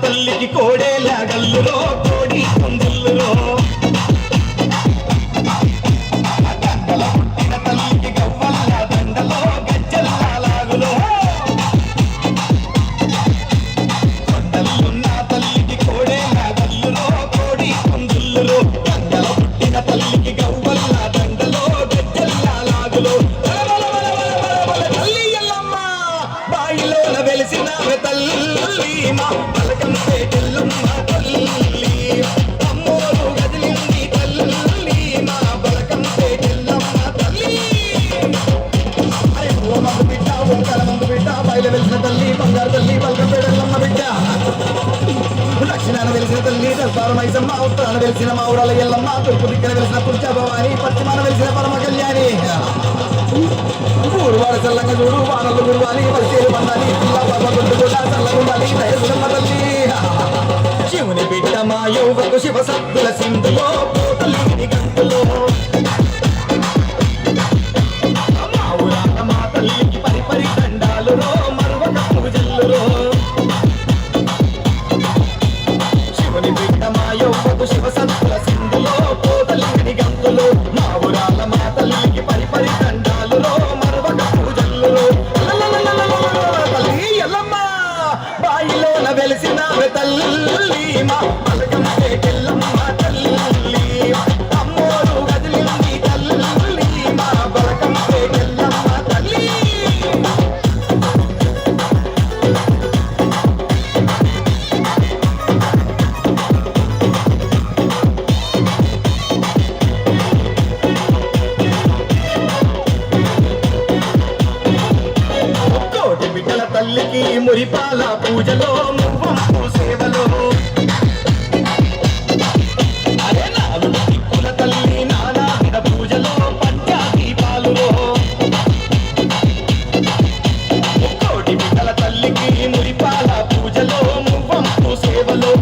తల్లికి కోడేలా గల్లులో కోడి కొందుల్లో దండల పుట్టిన తల్లికి గవ్వల్ల దండలో గజ్జల్ల లాగులో కొండలున్న తల్లికి కోడేలా గల్లులో కోడి కొందుల్లో దండల పుట్టిన తల్లికి గవ్వల్ల దండలో గజ్జల్ల లాగులో తల్లి ఎల్లమ్మ బాయిలోన వెలిసిన తల్లి మా తల్లి బంగారు తల్లి బల్కంపేడల్లమ్మ బిడ్డ దక్షిణాన వెలిసిన తల్లి దర్బారు మైసమ్మ ఉత్తరాన వెలిసిన మా ఊరాల ఎల్లమ్మ తూర్పు దిక్కన వెలిసిన పురుష భవాని పశ్చిమాన వెలిసిన పరమ కళ్యాణి ఊరువాడ చల్లంగా చూడు వానలు గురువాలి పరిచయలు పండాలి పిల్ల బాబా గుడ్డు కూడా చల్లగుండాలి దయసులమ్మ తల్లి శివుని బిడ్డ మా యోగకు శివ సద్దుల సింధులో పోతలిని గంతులో మా ఊరాల మా తల్లికి పరిపరి దండాలులో శివుని బిడ్డ మా యోగకు శివ సత్తుల సింధులో పోతలిని గంతులు మా ఊరాల మా తల్లికి పరిపరి దండాలులో మరొక పూజల్లులో తల్లి ఎల్లమ్మ బాయిలోన వెలిసిన తల్లి మా బలగం ఎల్లమ్మ తల్లి అమ్మోరు గదిలింది తల్లి మా బలగం ఎల్లమ్మ తల్లి బిడ్డల తల్లికి మురిపాల పూజలో మువ్వంపు సేవలో అరే నాలుగు దిక్కుల తల్లి నానావిధ పూజలో పంచాదీపాలులో కోటి బిడ్డల తల్లికి మురిపాల పూజలో మువ్వంపు సేవలో